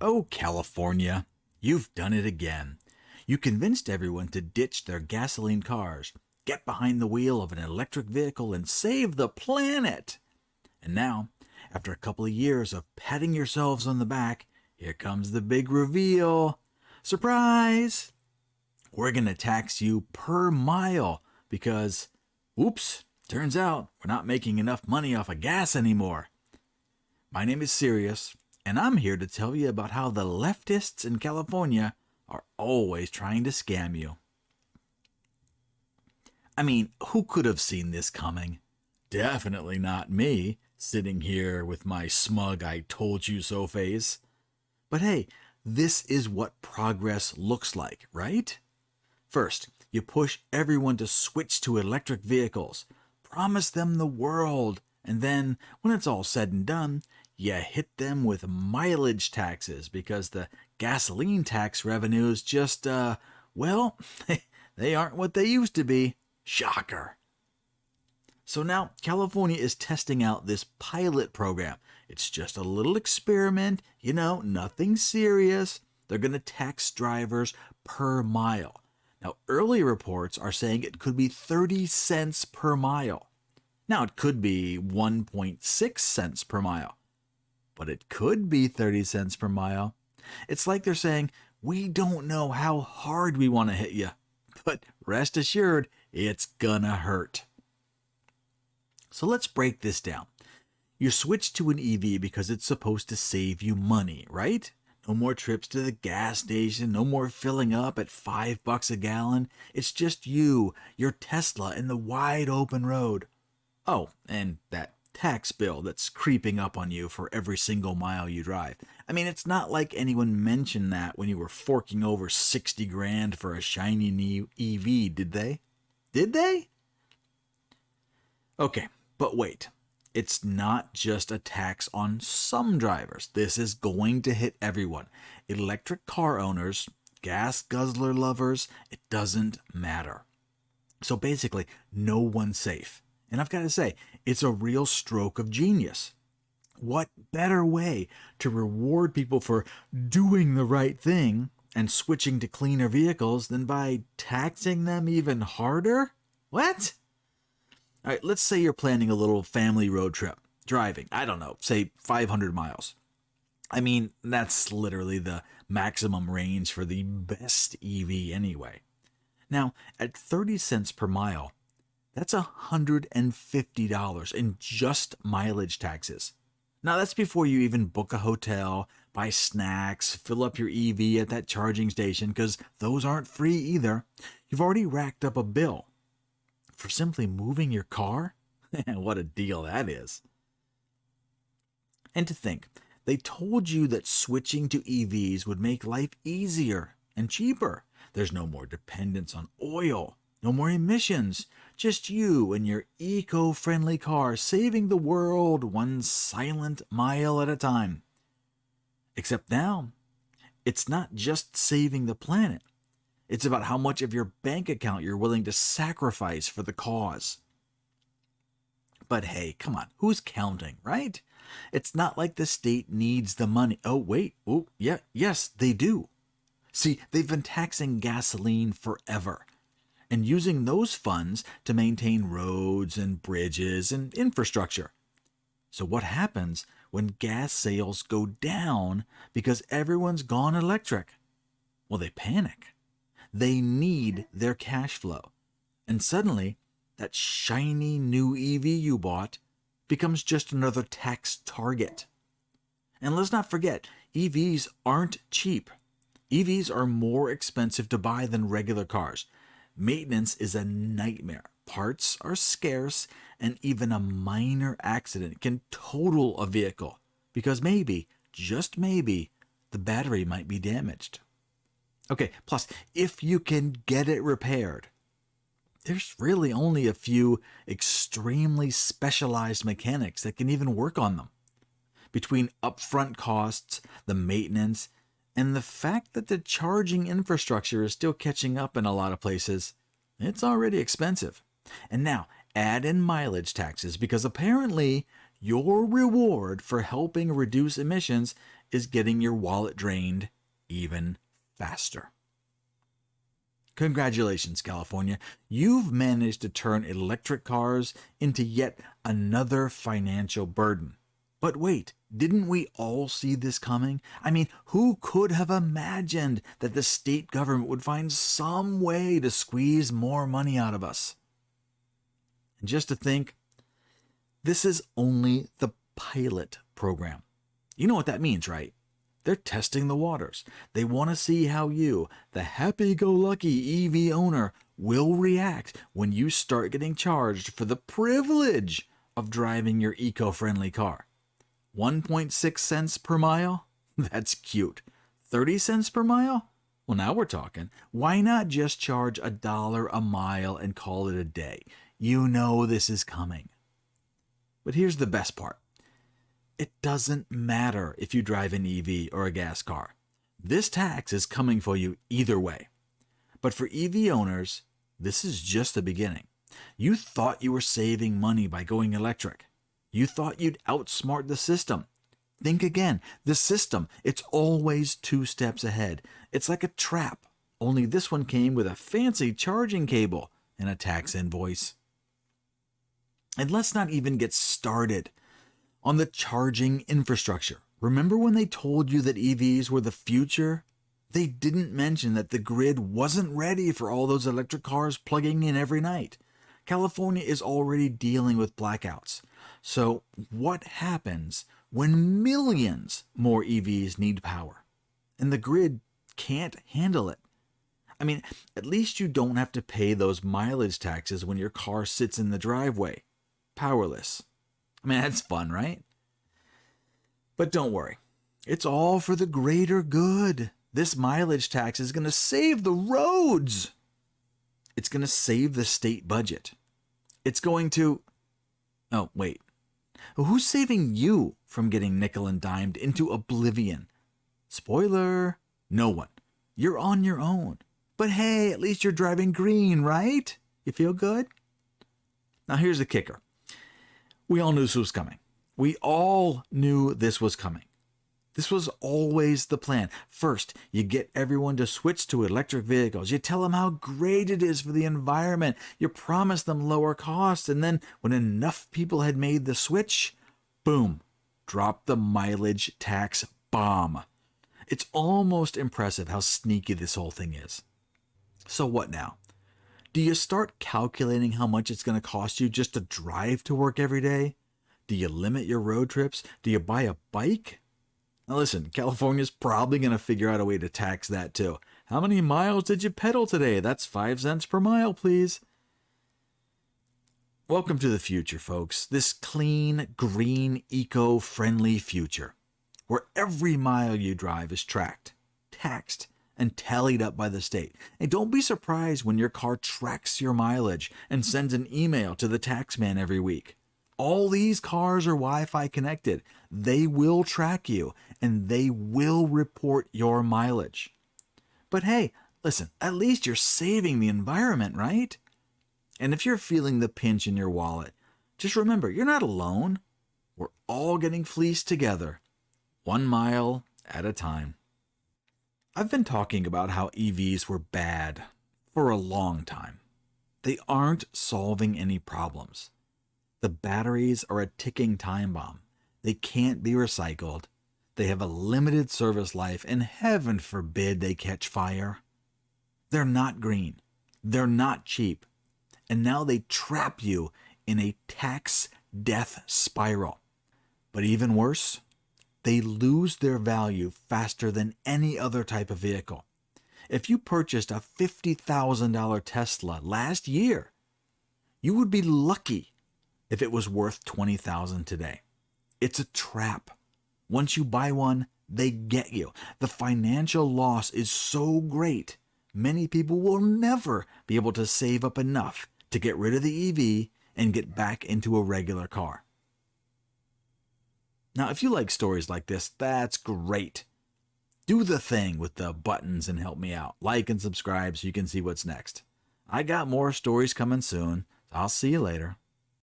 Oh, California, you've done it again. You convinced everyone to ditch their gasoline cars, get behind the wheel of an electric vehicle, and save the planet. And now, after a couple of years of patting yourselves on the back, here comes the big reveal. Surprise! We're going to tax you per mile because, oops, turns out we're not making enough money off of gas anymore. My name is Sirius, and I'm here to tell you about how the leftists in California are always trying to scam you. I mean, who could have seen this coming? Definitely not me, sitting here with my smug I told you so face. But hey, this is what progress looks like, right? First, you push everyone to switch to electric vehicles, promise them the world, and then, when it's all said and done, you hit them with mileage taxes because the gasoline tax revenues just, well, they aren't what they used to be. Shocker. So now California is testing out this pilot program. It's just a little experiment, nothing serious. They're going to tax drivers per mile. Now, early reports are saying it could be 30 cents per mile. Now, it could be 1.6 cents per mile, but it could be 30 cents per mile. It's like they're saying, we don't know how hard we want to hit you, but rest assured, it's gonna hurt. So let's break this down. You switch to an EV because it's supposed to save you money, right? No more trips to the gas station, no more filling up at $5 a gallon. It's just you, your Tesla, and the wide open road. Oh, and that tax bill that's creeping up on you for every single mile you drive. I mean, it's not like anyone mentioned that when you were forking over 60 grand for a shiny new EV, did they? Did they? Okay, but wait. It's not just a tax on some drivers. This is going to hit everyone. Electric car owners, gas guzzler lovers, it doesn't matter. So basically, no one's safe. And I've got to say, it's a real stroke of genius. What better way to reward people for doing the right thing and switching to cleaner vehicles than by taxing them even harder? What? All right, let's say you're planning a little family road trip, driving, I don't know, say 500 miles. I mean, that's literally the maximum range for the best EV anyway. Now, at 30 cents per mile, that's $150 in just mileage taxes. Now, that's before you even book a hotel, buy snacks, fill up your EV at that charging station, because those aren't free either. You've already racked up a bill for simply moving your car? What a deal that is. And to think, they told you that switching to EVs would make life easier and cheaper. There's no more dependence on oil, no more emissions, just you and your eco-friendly car saving the world one silent mile at a time. Except now, it's not just saving the planet. It's about how much of your bank account you're willing to sacrifice for the cause. But hey, come on, who's counting, right? It's not like the state needs the money. Oh, wait. Oh, yeah, yes, they do. See, they've been taxing gasoline forever and using those funds to maintain roads and bridges and infrastructure. So what happens when gas sales go down because everyone's gone electric? Well, they panic. They need their cash flow. And suddenly, that shiny new EV you bought becomes just another tax target. And let's not forget, EVs aren't cheap. EVs are more expensive to buy than regular cars. Maintenance is a nightmare. Parts are scarce, and even a minor accident can total a vehicle because maybe, just maybe, the battery might be damaged. Okay, plus, if you can get it repaired, there's really only a few extremely specialized mechanics that can even work on them. Between upfront costs, the maintenance, and the fact that the charging infrastructure is still catching up in a lot of places, it's already expensive. And now, add in mileage taxes because apparently your reward for helping reduce emissions is getting your wallet drained even faster. Congratulations, California. You've managed to turn electric cars into yet another financial burden. But wait, didn't we all see this coming? I mean, who could have imagined that the state government would find some way to squeeze more money out of us? And just to think, this is only the pilot program. You know what that means, right? They're testing the waters. They want to see how you, the happy-go-lucky EV owner, will react when you start getting charged for the privilege of driving your eco-friendly car. 1.6 cents per mile? That's cute. 30 cents per mile? Well, now we're talking. Why not just charge $1 a mile and call it a day? You know this is coming. But here's the best part. It doesn't matter if you drive an EV or a gas car. This tax is coming for you either way. But for EV owners, this is just the beginning. You thought you were saving money by going electric. You thought you'd outsmart the system. Think again. The system, it's always 2 steps ahead. It's like a trap, only this one came with a fancy charging cable and a tax invoice. And let's not even get started on the charging infrastructure. Remember when they told you that EVs were the future? They didn't mention that the grid wasn't ready for all those electric cars plugging in every night. California is already dealing with blackouts. So what happens when millions more EVs need power and the grid can't handle it? I mean, at least you don't have to pay those mileage taxes when your car sits in the driveway, powerless. I mean, that's fun, right? But don't worry. It's all for the greater good. This mileage tax is going to save the roads. It's going to save the state budget. It's going to... Oh, wait. Who's saving you from getting nickel and dimed into oblivion? Spoiler, no one. You're on your own. But hey, at least you're driving green, right? You feel good? Now here's the kicker. We all knew this was coming. We all knew this was coming. This was always the plan. First, you get everyone to switch to electric vehicles. You tell them how great it is for the environment. You promise them lower costs. And then when enough people had made the switch, boom, drop the mileage tax bomb. It's almost impressive how sneaky this whole thing is. So what now? Do you start calculating how much it's going to cost you just to drive to work every day? Do you limit your road trips? Do you buy a bike? Now listen, California's probably going to figure out a way to tax that too. How many miles did you pedal today? That's 5 cents per mile, please. Welcome to the future, folks. This clean, green, eco-friendly future, where every mile you drive is tracked, taxed, and tallied up by the state. And don't be surprised when your car tracks your mileage and sends an email to the taxman every week. All these cars are Wi-Fi connected. They will track you and they will report your mileage. But hey, listen, at least you're saving the environment, right? And if you're feeling the pinch in your wallet, just remember, you're not alone. We're all getting fleeced together, 1 mile at a time. I've been talking about how EVs were bad for a long time. They aren't solving any problems. The batteries are a ticking time bomb. They can't be recycled. They have a limited service life, and heaven forbid they catch fire. They're not green. They're not cheap. And now they trap you in a tax death spiral. But even worse, they lose their value faster than any other type of vehicle. If you purchased a $50,000 Tesla last year, you would be lucky if it was worth $20,000 today. It's a trap. Once you buy one, they get you. The financial loss is so great, many people will never be able to save up enough to get rid of the EV and get back into a regular car. Now, if you like stories like this, that's great. Do the thing with the buttons and help me out. Like and subscribe so you can see what's next. I got more stories coming soon. I'll see you later.